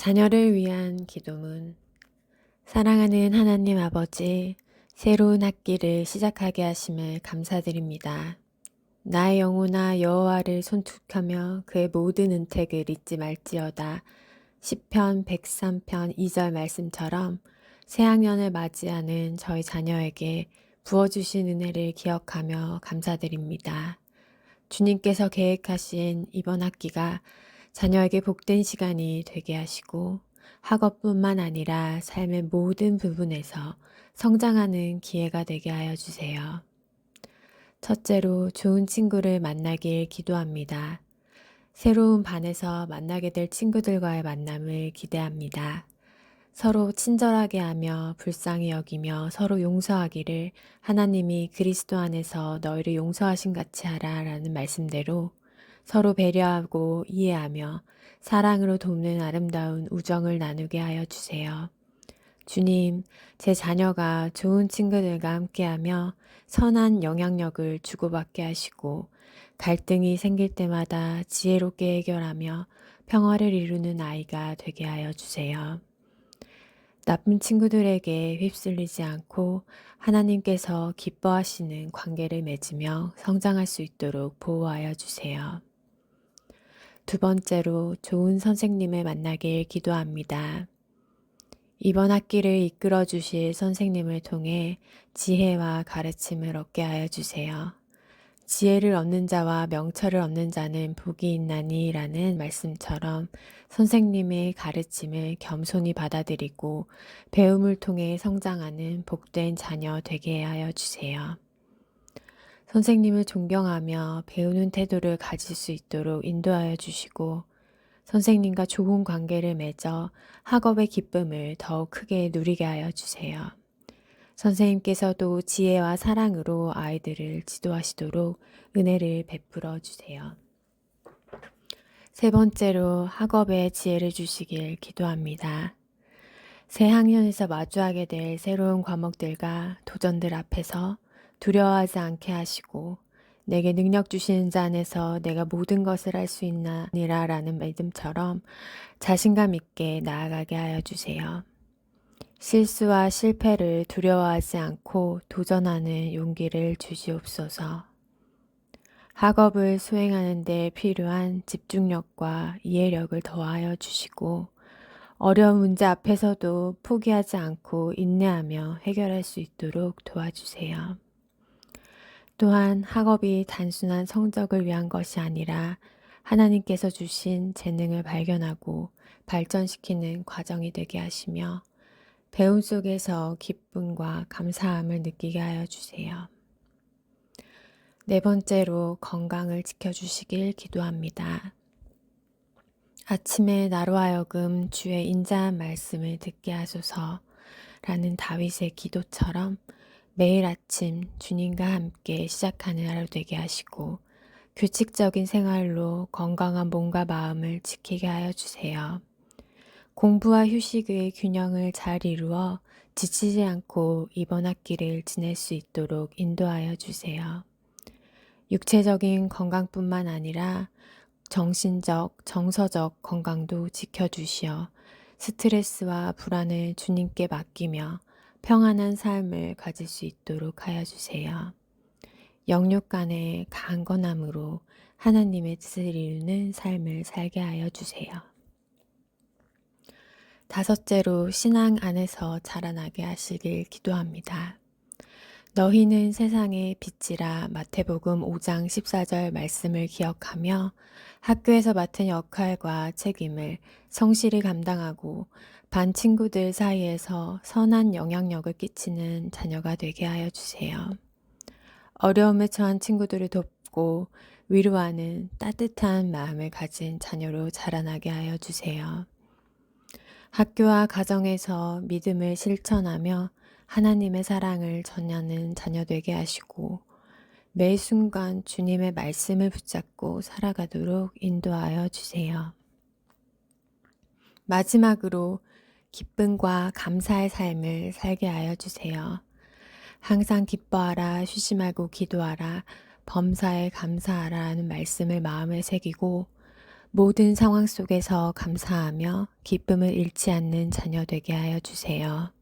자녀를 위한 기도문. 사랑하는 하나님 아버지, 새로운 학기를 시작하게 하심을 감사드립니다. 나의 영혼아 여호와를 손툭하며 그의 모든 은택을 잊지 말지어다. 시편 103편 2절 말씀처럼 새학년을 맞이하는 저희 자녀에게 부어주신 은혜를 기억하며 감사드립니다. 주님께서 계획하신 이번 학기가 자녀에게 복된 시간이 되게 하시고 학업뿐만 아니라 삶의 모든 부분에서 성장하는 기회가 되게 하여 주세요. 첫째로 좋은 친구를 만나길 기도합니다. 새로운 반에서 만나게 될 친구들과의 만남을 기대합니다. 서로 친절하게 하며 불쌍히 여기며 서로 용서하기를 하나님이 그리스도 안에서 너희를 용서하신 같이 하라 라는 말씀대로 서로 배려하고 이해하며 사랑으로 돕는 아름다운 우정을 나누게 하여 주세요. 주님, 제 자녀가 좋은 친구들과 함께하며 선한 영향력을 주고받게 하시고 갈등이 생길 때마다 지혜롭게 해결하며 평화를 이루는 아이가 되게 하여 주세요. 나쁜 친구들에게 휩쓸리지 않고 하나님께서 기뻐하시는 관계를 맺으며 성장할 수 있도록 보호하여 주세요. 두 번째로 좋은 선생님을 만나길 기도합니다. 이번 학기를 이끌어 주실 선생님을 통해 지혜와 가르침을 얻게 하여 주세요. 지혜를 얻는 자와 명철을 얻는 자는 복이 있나니 라는 말씀처럼 선생님의 가르침을 겸손히 받아들이고 배움을 통해 성장하는 복된 자녀 되게 하여 주세요. 선생님을 존경하며 배우는 태도를 가질 수 있도록 인도하여 주시고 선생님과 좋은 관계를 맺어 학업의 기쁨을 더욱 크게 누리게 하여 주세요. 선생님께서도 지혜와 사랑으로 아이들을 지도하시도록 은혜를 베풀어 주세요. 세 번째로 학업에 지혜를 주시길 기도합니다. 새 학년에서 마주하게 될 새로운 과목들과 도전들 앞에서 두려워하지 않게 하시고 내게 능력 주시는 자 안에서 내가 모든 것을 할 수 있나니라 라는 믿음처럼 자신감 있게 나아가게 하여 주세요. 실수와 실패를 두려워하지 않고 도전하는 용기를 주시옵소서. 학업을 수행하는 데 필요한 집중력과 이해력을 더하여 주시고 어려운 문제 앞에서도 포기하지 않고 인내하며 해결할 수 있도록 도와주세요. 또한 학업이 단순한 성적을 위한 것이 아니라 하나님께서 주신 재능을 발견하고 발전시키는 과정이 되게 하시며 배움 속에서 기쁨과 감사함을 느끼게 하여 주세요. 네 번째로 건강을 지켜주시길 기도합니다. 아침에 나로 하여금 주의 인자한 말씀을 듣게 하소서라는 다윗의 기도처럼 매일 아침 주님과 함께 시작하는 하루 되게 하시고 규칙적인 생활로 건강한 몸과 마음을 지키게 하여 주세요. 공부와 휴식의 균형을 잘 이루어 지치지 않고 이번 학기를 지낼 수 있도록 인도하여 주세요. 육체적인 건강뿐만 아니라 정신적, 정서적 건강도 지켜주시어 스트레스와 불안을 주님께 맡기며 평안한 삶을 가질 수 있도록 하여 주세요. 영육 간의 강건함으로 하나님의 뜻을 이루는 삶을 살게 하여 주세요. 다섯째로 신앙 안에서 자라나게 하시길 기도합니다. 너희는 세상의 빛이라 마태복음 5장 14절 말씀을 기억하며 학교에서 맡은 역할과 책임을 성실히 감당하고 반 친구들 사이에서 선한 영향력을 끼치는 자녀가 되게 하여 주세요. 어려움에 처한 친구들을 돕고 위로하는 따뜻한 마음을 가진 자녀로 자라나게 하여 주세요. 학교와 가정에서 믿음을 실천하며 하나님의 사랑을 전하는 자녀 되게 하시고 매 순간 주님의 말씀을 붙잡고 살아가도록 인도하여 주세요. 마지막으로 기쁨과 감사의 삶을 살게 하여 주세요. 항상 기뻐하라, 쉬지 말고 기도하라, 범사에 감사하라 하는 말씀을 마음에 새기고 모든 상황 속에서 감사하며 기쁨을 잃지 않는 자녀 되게 하여 주세요.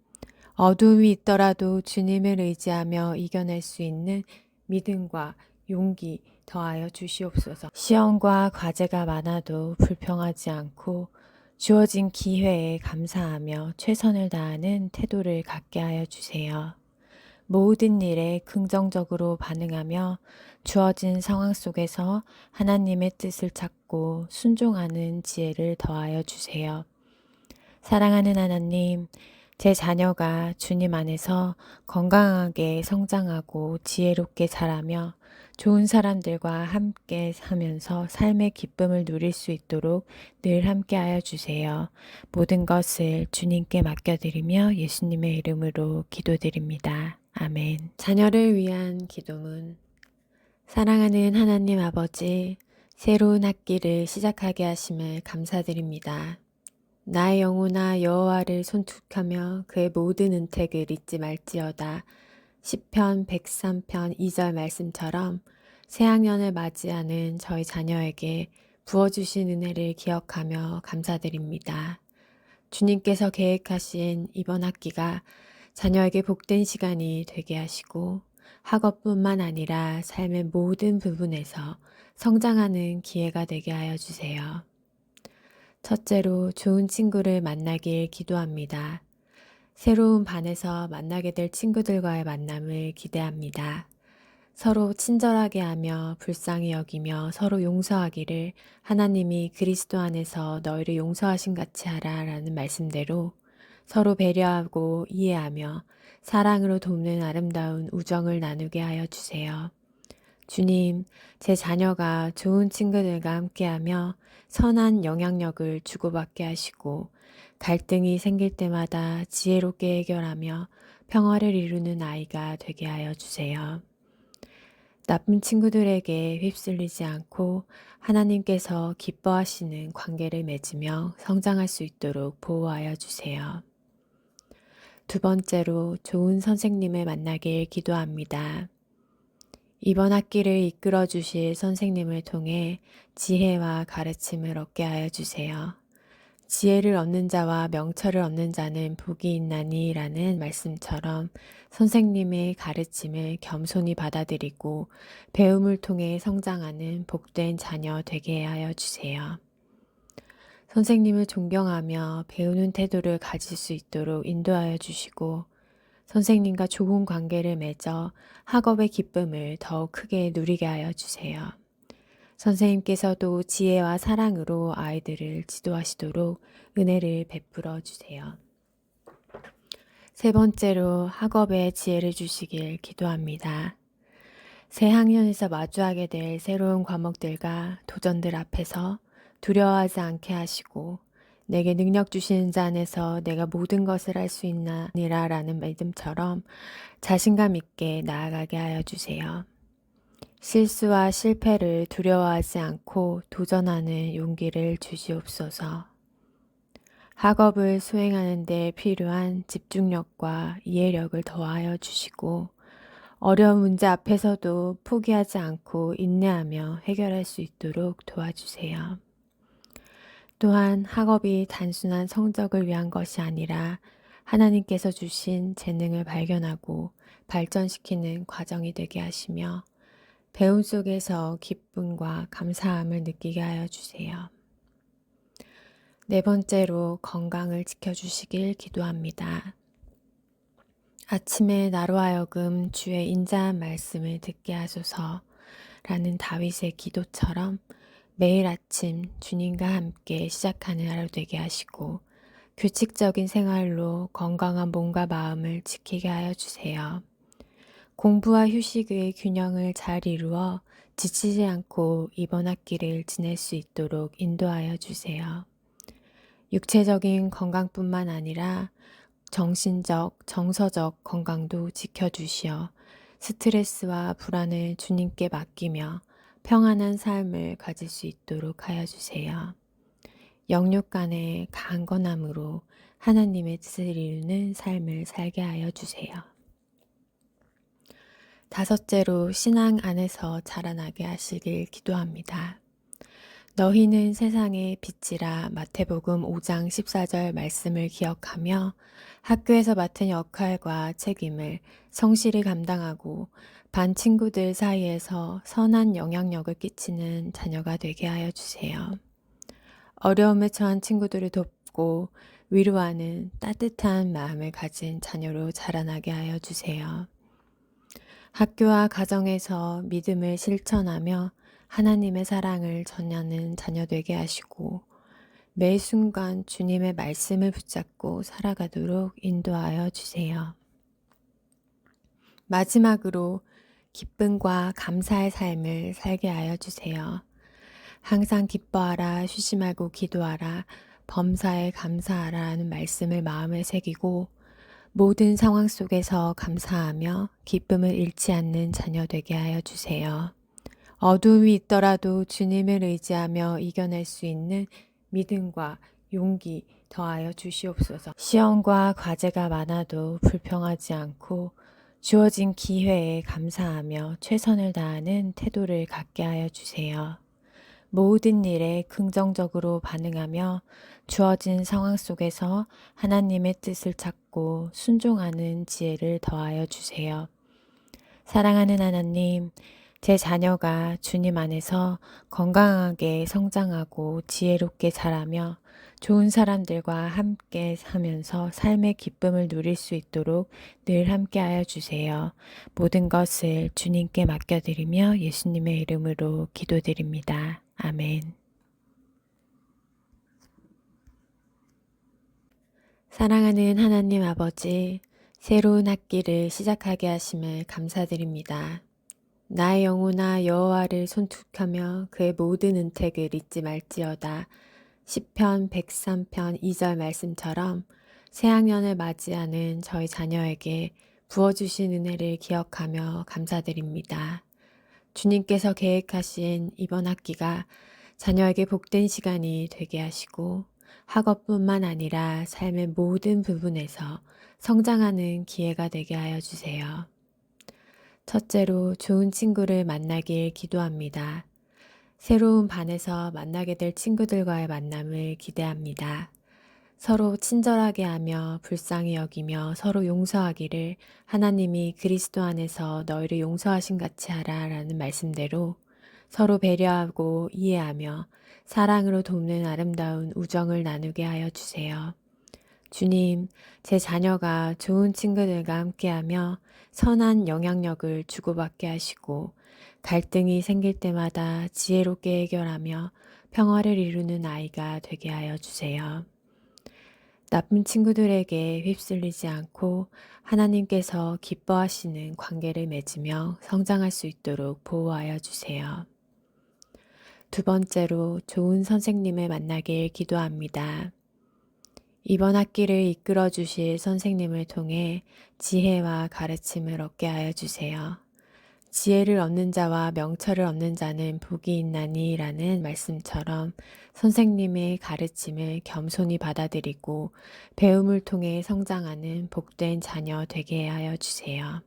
어두움이 있더라도 주님을 의지하며 이겨낼 수 있는 믿음과 용기 더하여 주시옵소서. 시험과 과제가 많아도 불평하지 않고 주어진 기회에 감사하며 최선을 다하는 태도를 갖게 하여 주세요. 모든 일에 긍정적으로 반응하며 주어진 상황 속에서 하나님의 뜻을 찾고 순종하는 지혜를 더하여 주세요. 사랑하는 하나님, 제 자녀가 주님 안에서 건강하게 성장하고 지혜롭게 자라며 좋은 사람들과 함께 하면서 삶의 기쁨을 누릴 수 있도록 늘 함께 하여 주세요. 모든 것을 주님께 맡겨드리며 예수님의 이름으로 기도드립니다. 아멘. 자녀를 위한 기도문. 사랑하는 하나님 아버지, 새로운 학기를 시작하게 하심을 감사드립니다. 나의 영혼아 여호와를 손툭하며 그의 모든 은택을 잊지 말지어다. 시편 103편 2절 말씀처럼 새학년을 맞이하는 저희 자녀에게 부어주신 은혜를 기억하며 감사드립니다. 주님께서 계획하신 이번 학기가 자녀에게 복된 시간이 되게 하시고 학업뿐만 아니라 삶의 모든 부분에서 성장하는 기회가 되게 하여 주세요. 첫째로 좋은 친구를 만나길 기도합니다. 새로운 반에서 만나게 될 친구들과의 만남을 기대합니다. 서로 친절하게 하며 불쌍히 여기며 서로 용서하기를 하나님이 그리스도 안에서 너희를 용서하신 같이 하라 라는 말씀대로 서로 배려하고 이해하며 사랑으로 돕는 아름다운 우정을 나누게 하여 주세요. 주님, 제 자녀가 좋은 친구들과 함께하며 선한 영향력을 주고받게 하시고 갈등이 생길 때마다 지혜롭게 해결하며 평화를 이루는 아이가 되게 하여 주세요. 나쁜 친구들에게 휩쓸리지 않고 하나님께서 기뻐하시는 관계를 맺으며 성장할 수 있도록 보호하여 주세요. 두 번째로 좋은 선생님을 만나길 기도합니다. 이번 학기를 이끌어 주실 선생님을 통해 지혜와 가르침을 얻게 하여 주세요. 지혜를 얻는 자와 명철을 얻는 자는 복이 있나니 라는 말씀처럼 선생님의 가르침을 겸손히 받아들이고 배움을 통해 성장하는 복된 자녀 되게 하여 주세요. 선생님을 존경하며 배우는 태도를 가질 수 있도록 인도하여 주시고 선생님과 좋은 관계를 맺어 학업의 기쁨을 더욱 크게 누리게 하여 주세요. 선생님께서도 지혜와 사랑으로 아이들을 지도하시도록 은혜를 베풀어 주세요. 세 번째로 학업에 지혜를 주시길 기도합니다. 새 학년에서 마주하게 될 새로운 과목들과 도전들 앞에서 두려워하지 않게 하시고 내게 능력 주시는 자 안에서 내가 모든 것을 할 수 있나니라 라는 믿음처럼 자신감 있게 나아가게 하여 주세요. 실수와 실패를 두려워하지 않고 도전하는 용기를 주시옵소서. 학업을 수행하는 데 필요한 집중력과 이해력을 더하여 주시고 어려운 문제 앞에서도 포기하지 않고 인내하며 해결할 수 있도록 도와주세요. 또한 학업이 단순한 성적을 위한 것이 아니라 하나님께서 주신 재능을 발견하고 발전시키는 과정이 되게 하시며 배움 속에서 기쁨과 감사함을 느끼게 하여 주세요. 네 번째로 건강을 지켜주시길 기도합니다. 아침에 나로 하여금 주의 인자한 말씀을 듣게 하소서 라는 다윗의 기도처럼 매일 아침 주님과 함께 시작하는 하루 되게 하시고 규칙적인 생활로 건강한 몸과 마음을 지키게 하여 주세요. 공부와 휴식의 균형을 잘 이루어 지치지 않고 이번 학기를 지낼 수 있도록 인도하여 주세요. 육체적인 건강뿐만 아니라 정신적, 정서적 건강도 지켜주시어 스트레스와 불안을 주님께 맡기며 평안한 삶을 가질 수 있도록 하여 주세요. 영육 간의 강건함으로 하나님의 뜻을 이루는 삶을 살게 하여 주세요. 다섯째로 신앙 안에서 자라나게 하시길 기도합니다. 너희는 세상의 빛이라 마태복음 5장 14절 말씀을 기억하며 학교에서 맡은 역할과 책임을 성실히 감당하고 반 친구들 사이에서 선한 영향력을 끼치는 자녀가 되게 하여 주세요. 어려움에 처한 친구들을 돕고 위로하는 따뜻한 마음을 가진 자녀로 자라나게 하여 주세요. 학교와 가정에서 믿음을 실천하며 하나님의 사랑을 전하는 자녀 되게 하시고 매 순간 주님의 말씀을 붙잡고 살아가도록 인도하여 주세요. 마지막으로 기쁨과 감사의 삶을 살게 하여 주세요. 항상 기뻐하라, 쉬지 말고 기도하라, 범사에 감사하라는 말씀을 마음에 새기고 모든 상황 속에서 감사하며 기쁨을 잃지 않는 자녀 되게 하여 주세요. 어두움이 있더라도 주님을 의지하며 이겨낼 수 있는 믿음과 용기 더하여 주시옵소서. 시험과 과제가 많아도 불평하지 않고 주어진 기회에 감사하며 최선을 다하는 태도를 갖게 하여 주세요. 모든 일에 긍정적으로 반응하며 주어진 상황 속에서 하나님의 뜻을 찾고 순종하는 지혜를 더하여 주세요. 사랑하는 하나님, 제 자녀가 주님 안에서 건강하게 성장하고 지혜롭게 자라며 좋은 사람들과 함께 하면서 삶의 기쁨을 누릴 수 있도록 늘 함께 하여 주세요. 모든 것을 주님께 맡겨드리며 예수님의 이름으로 기도드립니다. 아멘. 사랑하는 하나님 아버지, 새로운 학기를 시작하게 하심을 감사드립니다. 나의 영혼아 여호와를 손툭하며 그의 모든 은택을 잊지 말지어다. 시편 103편 2절 말씀처럼 새학년을 맞이하는 저희 자녀에게 부어주신 은혜를 기억하며 감사드립니다. 주님께서 계획하신 이번 학기가 자녀에게 복된 시간이 되게 하시고 학업뿐만 아니라 삶의 모든 부분에서 성장하는 기회가 되게 하여 주세요. 첫째로 좋은 친구를 만나길 기도합니다. 새로운 반에서 만나게 될 친구들과의 만남을 기대합니다. 서로 친절하게 하며 불쌍히 여기며 서로 용서하기를 하나님이 그리스도 안에서 너희를 용서하신 같이 하라라는 말씀대로 서로 배려하고 이해하며 사랑으로 돕는 아름다운 우정을 나누게 하여 주세요. 주님, 제 자녀가 좋은 친구들과 함께하며 선한 영향력을 주고받게 하시고 갈등이 생길 때마다 지혜롭게 해결하며 평화를 이루는 아이가 되게 하여 주세요. 나쁜 친구들에게 휩쓸리지 않고 하나님께서 기뻐하시는 관계를 맺으며 성장할 수 있도록 보호하여 주세요. 두 번째로 좋은 선생님을 만나길 기도합니다. 이번 학기를 이끌어 주실 선생님을 통해 지혜와 가르침을 얻게 하여 주세요. 지혜를 얻는 자와 명철을 얻는 자는 복이 있나니 라는 말씀처럼 선생님의 가르침을 겸손히 받아들이고 배움을 통해 성장하는 복된 자녀 되게 하여 주세요.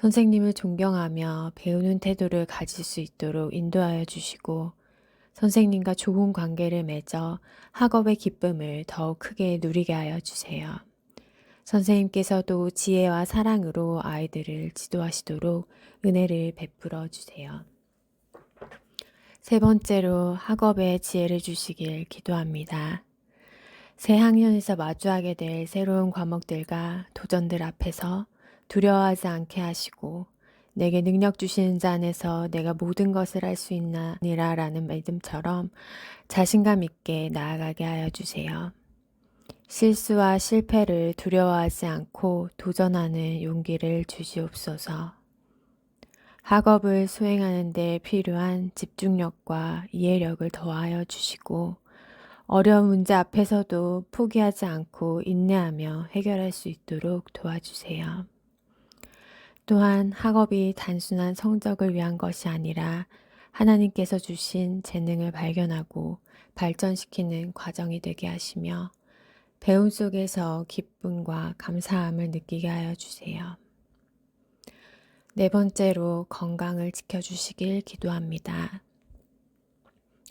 선생님을 존경하며 배우는 태도를 가질 수 있도록 인도하여 주시고 선생님과 좋은 관계를 맺어 학업의 기쁨을 더욱 크게 누리게 하여 주세요. 선생님께서도 지혜와 사랑으로 아이들을 지도하시도록 은혜를 베풀어 주세요. 세 번째로 학업에 지혜를 주시길 기도합니다. 새 학년에서 마주하게 될 새로운 과목들과 도전들 앞에서 두려워하지 않게 하시고 내게 능력 주시는 자 안에서 내가 모든 것을 할 수 있나니라 라는 믿음처럼 자신감 있게 나아가게 하여 주세요. 실수와 실패를 두려워하지 않고 도전하는 용기를 주시옵소서. 학업을 수행하는 데 필요한 집중력과 이해력을 더하여 주시고 어려운 문제 앞에서도 포기하지 않고 인내하며 해결할 수 있도록 도와주세요. 또한 학업이 단순한 성적을 위한 것이 아니라 하나님께서 주신 재능을 발견하고 발전시키는 과정이 되게 하시며 배움 속에서 기쁨과 감사함을 느끼게 하여 주세요. 네 번째로 건강을 지켜주시길 기도합니다.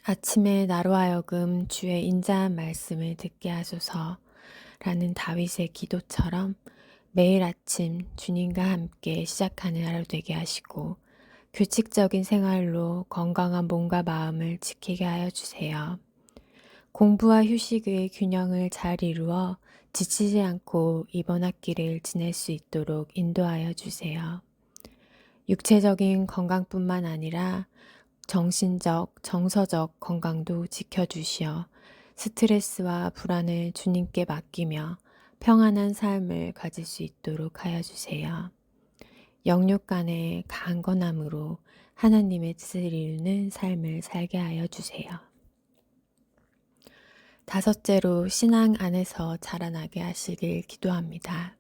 아침에 나로 하여금 주의 인자한 말씀을 듣게 하소서 라는 다윗의 기도처럼 매일 아침 주님과 함께 시작하는 하루 되게 하시고 규칙적인 생활로 건강한 몸과 마음을 지키게 하여 주세요. 공부와 휴식의 균형을 잘 이루어 지치지 않고 이번 학기를 지낼 수 있도록 인도하여 주세요. 육체적인 건강뿐만 아니라 정신적, 정서적 건강도 지켜주시어 스트레스와 불안을 주님께 맡기며 평안한 삶을 가질 수 있도록 하여 주세요. 영육 간의 강건함으로 하나님의 뜻을 이루는 삶을 살게 하여 주세요. 다섯째로 신앙 안에서 자라나게 하시길 기도합니다.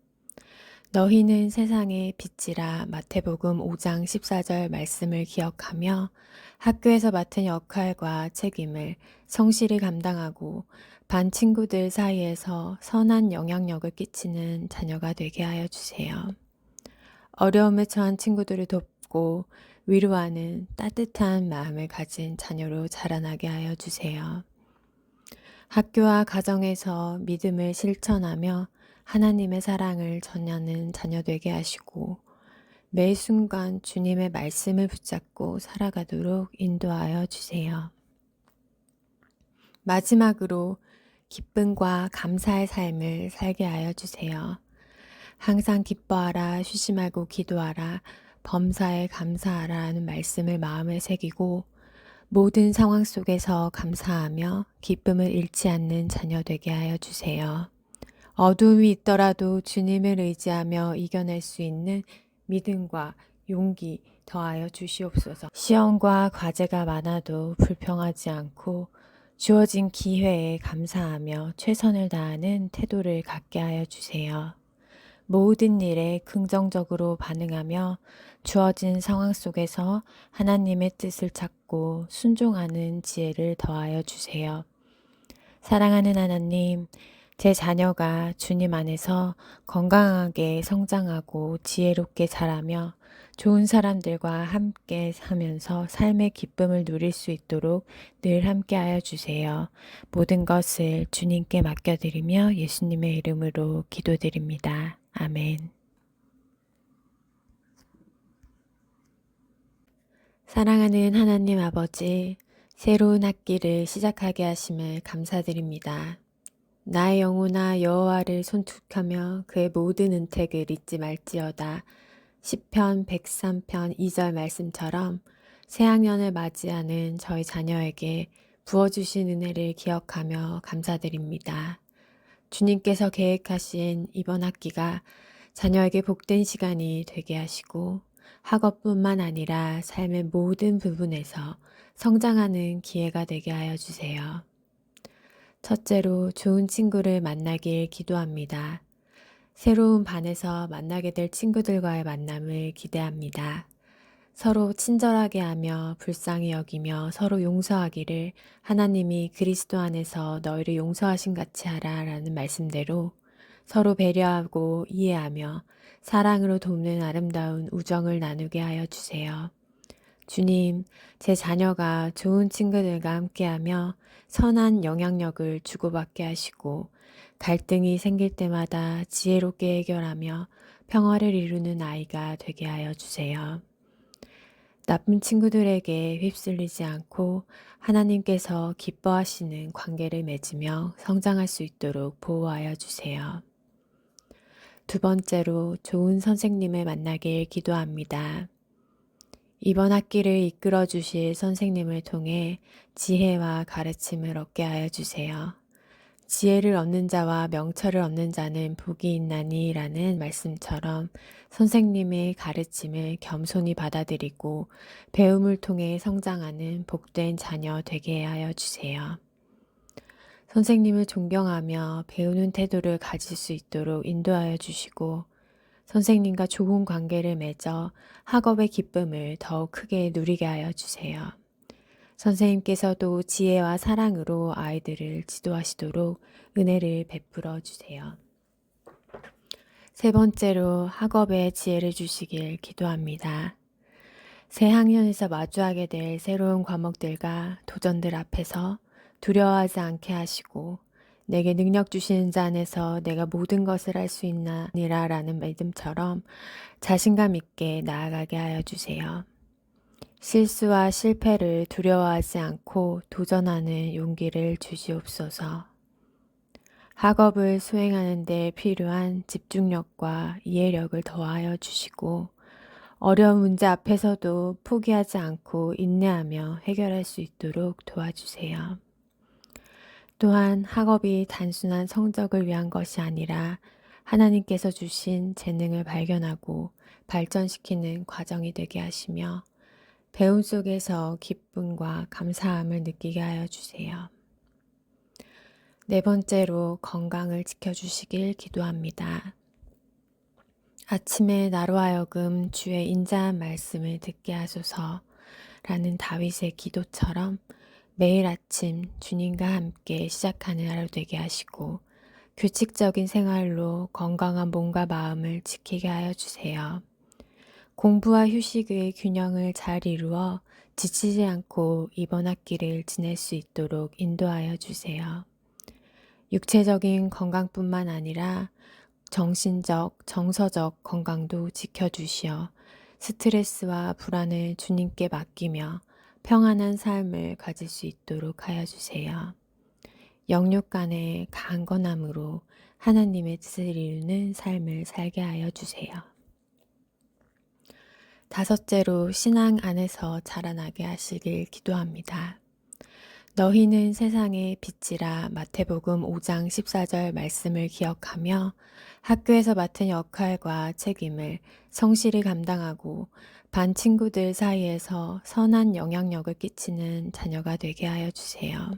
너희는 세상의 빛이라 마태복음 5장 14절 말씀을 기억하며 학교에서 맡은 역할과 책임을 성실히 감당하고 반 친구들 사이에서 선한 영향력을 끼치는 자녀가 되게 하여 주세요. 어려움에 처한 친구들을 돕고 위로하는 따뜻한 마음을 가진 자녀로 자라나게 하여 주세요. 학교와 가정에서 믿음을 실천하며 하나님의 사랑을 전하는 자녀 되게 하시고 매 순간 주님의 말씀을 붙잡고 살아가도록 인도하여 주세요. 마지막으로 기쁨과 감사의 삶을 살게 하여 주세요. 항상 기뻐하라, 쉬지 말고 기도하라, 범사에 감사하라는 말씀을 마음에 새기고 모든 상황 속에서 감사하며 기쁨을 잃지 않는 자녀 되게 하여 주세요. 어두움이 있더라도 주님을 의지하며 이겨낼 수 있는 믿음과 용기 더하여 주시옵소서. 시험과 과제가 많아도 불평하지 않고 주어진 기회에 감사하며 최선을 다하는 태도를 갖게 하여 주세요. 모든 일에 긍정적으로 반응하며 주어진 상황 속에서 하나님의 뜻을 찾고 순종하는 지혜를 더하여 주세요. 사랑하는 하나님, 제 자녀가 주님 안에서 건강하게 성장하고 지혜롭게 자라며 좋은 사람들과 함께 하면서 삶의 기쁨을 누릴 수 있도록 늘 함께 하여 주세요. 모든 것을 주님께 맡겨드리며 예수님의 이름으로 기도드립니다. 아멘. 사랑하는 하나님 아버지, 새로운 학기를 시작하게 하심을 감사드립니다. 나의 영혼아 여호와를 손툭하며 그의 모든 은택을 잊지 말지어다. 시편 103편 2절 말씀처럼 새학년을 맞이하는 저희 자녀에게 부어주신 은혜를 기억하며 감사드립니다. 주님께서 계획하신 이번 학기가 자녀에게 복된 시간이 되게 하시고 학업뿐만 아니라 삶의 모든 부분에서 성장하는 기회가 되게 하여 주세요. 첫째로 좋은 친구를 만나길 기도합니다. 새로운 반에서 만나게 될 친구들과의 만남을 기대합니다. 서로 친절하게 하며 불쌍히 여기며 서로 용서하기를 하나님이 그리스도 안에서 너희를 용서하신 같이 하라 라는 말씀대로 서로 배려하고 이해하며 사랑으로 돕는 아름다운 우정을 나누게 하여 주세요. 주님, 제 자녀가 좋은 친구들과 함께하며 선한 영향력을 주고받게 하시고 갈등이 생길 때마다 지혜롭게 해결하며 평화를 이루는 아이가 되게 하여 주세요. 나쁜 친구들에게 휩쓸리지 않고 하나님께서 기뻐하시는 관계를 맺으며 성장할 수 있도록 보호하여 주세요. 두 번째로 좋은 선생님을 만나길 기도합니다. 이번 학기를 이끌어 주실 선생님을 통해 지혜와 가르침을 얻게 하여 주세요. 지혜를 얻는 자와 명철을 얻는 자는 복이 있나니 라는 말씀처럼 선생님의 가르침을 겸손히 받아들이고 배움을 통해 성장하는 복된 자녀 되게 하여 주세요. 선생님을 존경하며 배우는 태도를 가질 수 있도록 인도하여 주시고 선생님과 좋은 관계를 맺어 학업의 기쁨을 더욱 크게 누리게 하여 주세요. 선생님께서도 지혜와 사랑으로 아이들을 지도하시도록 은혜를 베풀어 주세요. 세 번째로 학업에 지혜를 주시길 기도합니다. 새 학년에서 마주하게 될 새로운 과목들과 도전들 앞에서 두려워하지 않게 하시고 내게 능력 주시는 자 안에서 내가 모든 것을 할 수 있나니라 라는 믿음처럼 자신감 있게 나아가게 하여 주세요. 실수와 실패를 두려워하지 않고 도전하는 용기를 주시옵소서. 학업을 수행하는 데 필요한 집중력과 이해력을 더하여 주시고 어려운 문제 앞에서도 포기하지 않고 인내하며 해결할 수 있도록 도와주세요. 또한 학업이 단순한 성적을 위한 것이 아니라 하나님께서 주신 재능을 발견하고 발전시키는 과정이 되게 하시며 배움 속에서 기쁨과 감사함을 느끼게 하여 주세요. 네 번째로 건강을 지켜주시길 기도합니다. 아침에 나로 하여금 주의 인자한 말씀을 듣게 하소서 라는 다윗의 기도처럼 매일 아침 주님과 함께 시작하는 하루 되게 하시고 규칙적인 생활로 건강한 몸과 마음을 지키게 하여 주세요. 공부와 휴식의 균형을 잘 이루어 지치지 않고 이번 학기를 지낼 수 있도록 인도하여 주세요. 육체적인 건강뿐만 아니라 정신적, 정서적 건강도 지켜주시어 스트레스와 불안을 주님께 맡기며 평안한 삶을 가질 수 있도록 하여 주세요. 영육 간의 강건함으로 하나님의 뜻을 이루는 삶을 살게 하여 주세요. 다섯째로 신앙 안에서 자라나게 하시길 기도합니다. 너희는 세상의 빛이라 마태복음 5장 14절 말씀을 기억하며 학교에서 맡은 역할과 책임을 성실히 감당하고 반 친구들 사이에서 선한 영향력을 끼치는 자녀가 되게 하여 주세요.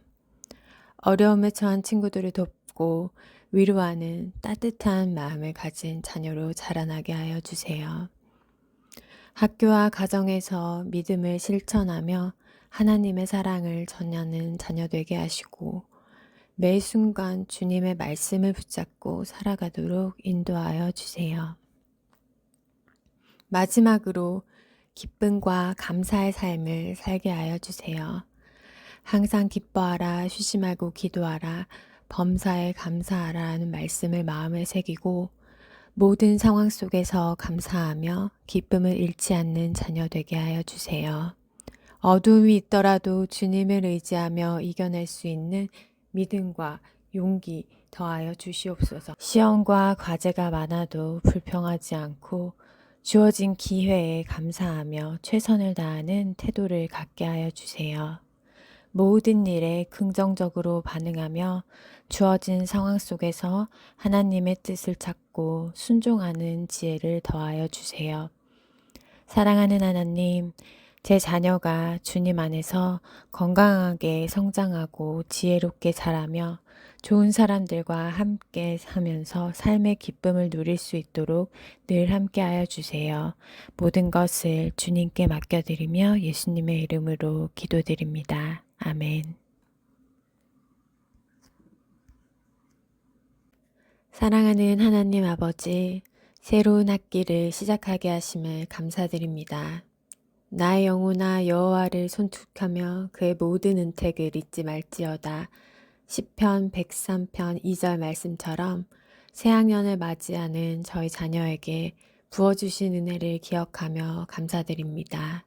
어려움에 처한 친구들을 돕고 위로하는 따뜻한 마음을 가진 자녀로 자라나게 하여 주세요. 학교와 가정에서 믿음을 실천하며 하나님의 사랑을 전하는 자녀 되게 하시고 매 순간 주님의 말씀을 붙잡고 살아가도록 인도하여 주세요. 마지막으로 기쁨과 감사의 삶을 살게 하여 주세요. 항상 기뻐하라, 쉬지 말고 기도하라, 범사에 감사하라는 말씀을 마음에 새기고 모든 상황 속에서 감사하며 기쁨을 잃지 않는 자녀 되게 하여 주세요. 어두움이 있더라도 주님을 의지하며 이겨낼 수 있는 믿음과 용기 더하여 주시옵소서. 시험과 과제가 많아도 불평하지 않고 주어진 기회에 감사하며 최선을 다하는 태도를 갖게 하여 주세요. 모든 일에 긍정적으로 반응하며 주어진 상황 속에서 하나님의 뜻을 찾고 순종하는 지혜를 더하여 주세요. 사랑하는 하나님, 제 자녀가 주님 안에서 건강하게 성장하고 지혜롭게 자라며 좋은 사람들과 함께 하면서 삶의 기쁨을 누릴 수 있도록 늘 함께 하여 주세요. 모든 것을 주님께 맡겨드리며 예수님의 이름으로 기도드립니다. 아멘. 사랑하는 하나님 아버지, 새로운 학기를 시작하게 하심을 감사드립니다. 나의 영혼아 여호와를 손툭하며 그의 모든 은택을 잊지 말지어다. 시편 103편 2절 말씀처럼 새학년을 맞이하는 저희 자녀에게 부어주신 은혜를 기억하며 감사드립니다.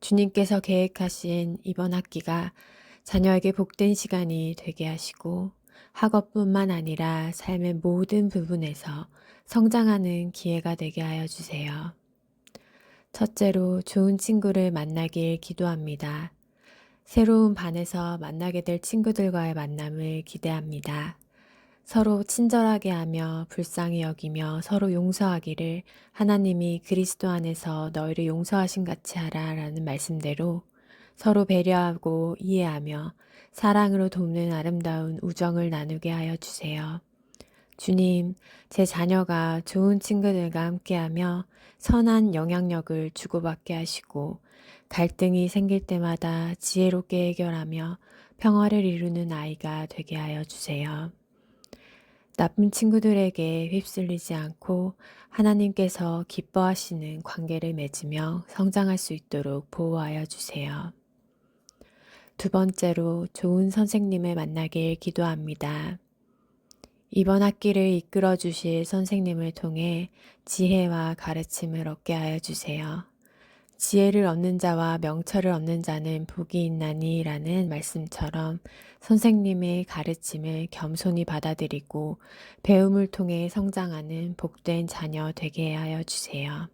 주님께서 계획하신 이번 학기가 자녀에게 복된 시간이 되게 하시고 학업뿐만 아니라 삶의 모든 부분에서 성장하는 기회가 되게 하여 주세요. 첫째로 좋은 친구를 만나길 기도합니다. 새로운 반에서 만나게 될 친구들과의 만남을 기대합니다. 서로 친절하게 하며 불쌍히 여기며 서로 용서하기를 하나님이 그리스도 안에서 너희를 용서하신 같이 하라 라는 말씀대로 서로 배려하고 이해하며 사랑으로 돕는 아름다운 우정을 나누게 하여 주세요. 주님, 제 자녀가 좋은 친구들과 함께하며 선한 영향력을 주고받게 하시고 갈등이 생길 때마다 지혜롭게 해결하며 평화를 이루는 아이가 되게 하여 주세요. 나쁜 친구들에게 휩쓸리지 않고 하나님께서 기뻐하시는 관계를 맺으며 성장할 수 있도록 보호하여 주세요. 두 번째로 좋은 선생님을 만나길 기도합니다. 이번 학기를 이끌어 주실 선생님을 통해 지혜와 가르침을 얻게 하여 주세요. 지혜를 얻는 자와 명철을 얻는 자는 복이 있나니 라는 말씀처럼 선생님의 가르침을 겸손히 받아들이고 배움을 통해 성장하는 복된 자녀 되게 하여 주세요.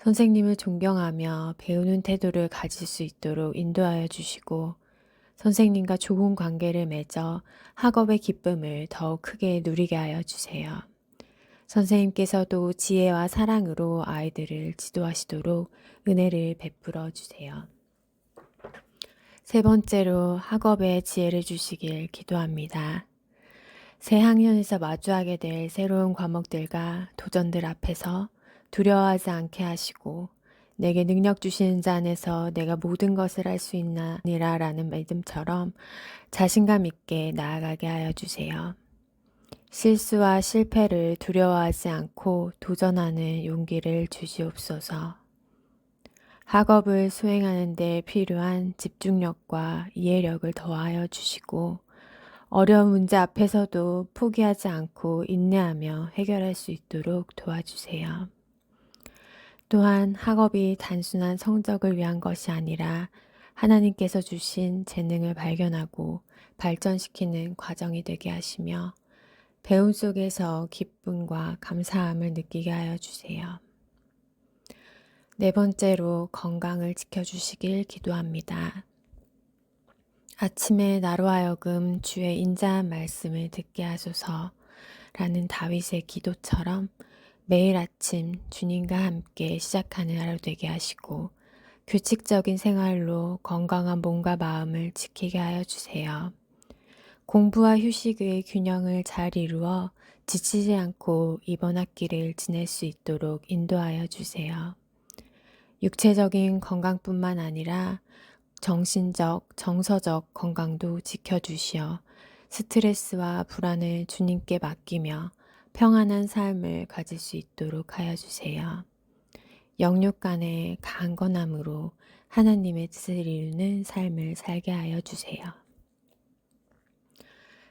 선생님을 존경하며 배우는 태도를 가질 수 있도록 인도하여 주시고 선생님과 좋은 관계를 맺어 학업의 기쁨을 더욱 크게 누리게 하여 주세요. 선생님께서도 지혜와 사랑으로 아이들을 지도하시도록 은혜를 베풀어 주세요. 세 번째로 학업에 지혜를 주시길 기도합니다. 새 학년에서 마주하게 될 새로운 과목들과 도전들 앞에서 두려워하지 않게 하시고 내게 능력 주시는 자 안에서 내가 모든 것을 할 수 있나니라 라는 믿음처럼 자신감 있게 나아가게 하여 주세요. 실수와 실패를 두려워하지 않고 도전하는 용기를 주시옵소서. 학업을 수행하는 데 필요한 집중력과 이해력을 더하여 주시고 어려운 문제 앞에서도 포기하지 않고 인내하며 해결할 수 있도록 도와주세요. 또한 학업이 단순한 성적을 위한 것이 아니라 하나님께서 주신 재능을 발견하고 발전시키는 과정이 되게 하시며 배움 속에서 기쁨과 감사함을 느끼게 하여 주세요. 네 번째로 건강을 지켜주시길 기도합니다. 아침에 나로 하여금 주의 인자한 말씀을 듣게 하소서 라는 다윗의 기도처럼 매일 아침 주님과 함께 시작하는 하루 되게 하시고 규칙적인 생활로 건강한 몸과 마음을 지키게 하여 주세요. 공부와 휴식의 균형을 잘 이루어 지치지 않고 이번 학기를 지낼 수 있도록 인도하여 주세요. 육체적인 건강뿐만 아니라 정신적, 정서적 건강도 지켜주시어 스트레스와 불안을 주님께 맡기며 평안한 삶을 가질 수 있도록 하여 주세요. 영육 간의 강건함으로 하나님의 뜻을 이루는 삶을 살게 하여 주세요.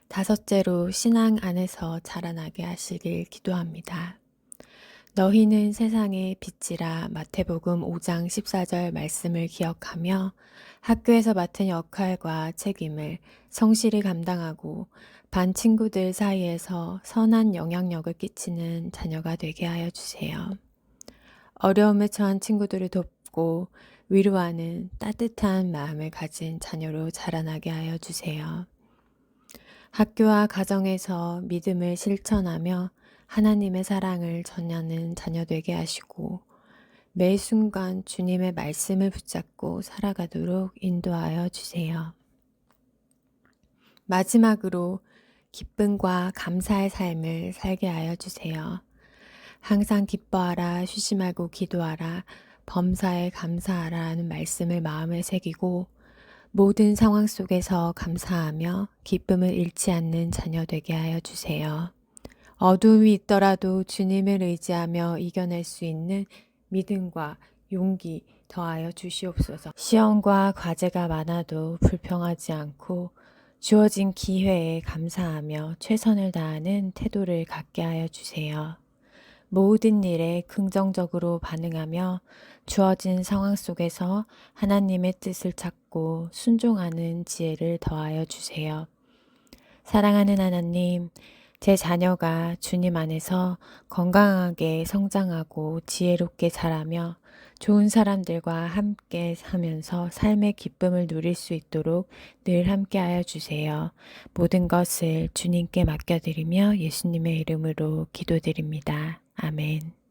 다섯째로 신앙 안에서 자라나게 하시길 기도합니다. 너희는 세상의 빛이라 마태복음 5장 14절 말씀을 기억하며 학교에서 맡은 역할과 책임을 성실히 감당하고 반 친구들 사이에서 선한 영향력을 끼치는 자녀가 되게 하여 주세요. 어려움에 처한 친구들을 돕고 위로하는 따뜻한 마음을 가진 자녀로 자라나게 하여 주세요. 학교와 가정에서 믿음을 실천하며 하나님의 사랑을 전하는 자녀 되게 하시고 매 순간 주님의 말씀을 붙잡고 살아가도록 인도하여 주세요. 마지막으로 기쁨과 감사의 삶을 살게 하여 주세요. 항상 기뻐하라, 쉬지 말고 기도하라, 범사에 감사하라는 말씀을 마음에 새기고 모든 상황 속에서 감사하며 기쁨을 잃지 않는 자녀 되게 하여 주세요. 어두움이 있더라도 주님을 의지하며 이겨낼 수 있는 믿음과 용기 더하여 주시옵소서. 시험과 과제가 많아도 불평하지 않고 주어진 기회에 감사하며 최선을 다하는 태도를 갖게 하여 주세요. 모든 일에 긍정적으로 반응하며 주어진 상황 속에서 하나님의 뜻을 찾고 순종하는 지혜를 더하여 주세요. 사랑하는 하나님, 제 자녀가 주님 안에서 건강하게 성장하고 지혜롭게 자라며 좋은 사람들과 함께 하면서 삶의 기쁨을 누릴 수 있도록 늘 함께 하여 주세요. 모든 것을 주님께 맡겨드리며 예수님의 이름으로 기도드립니다. 아멘.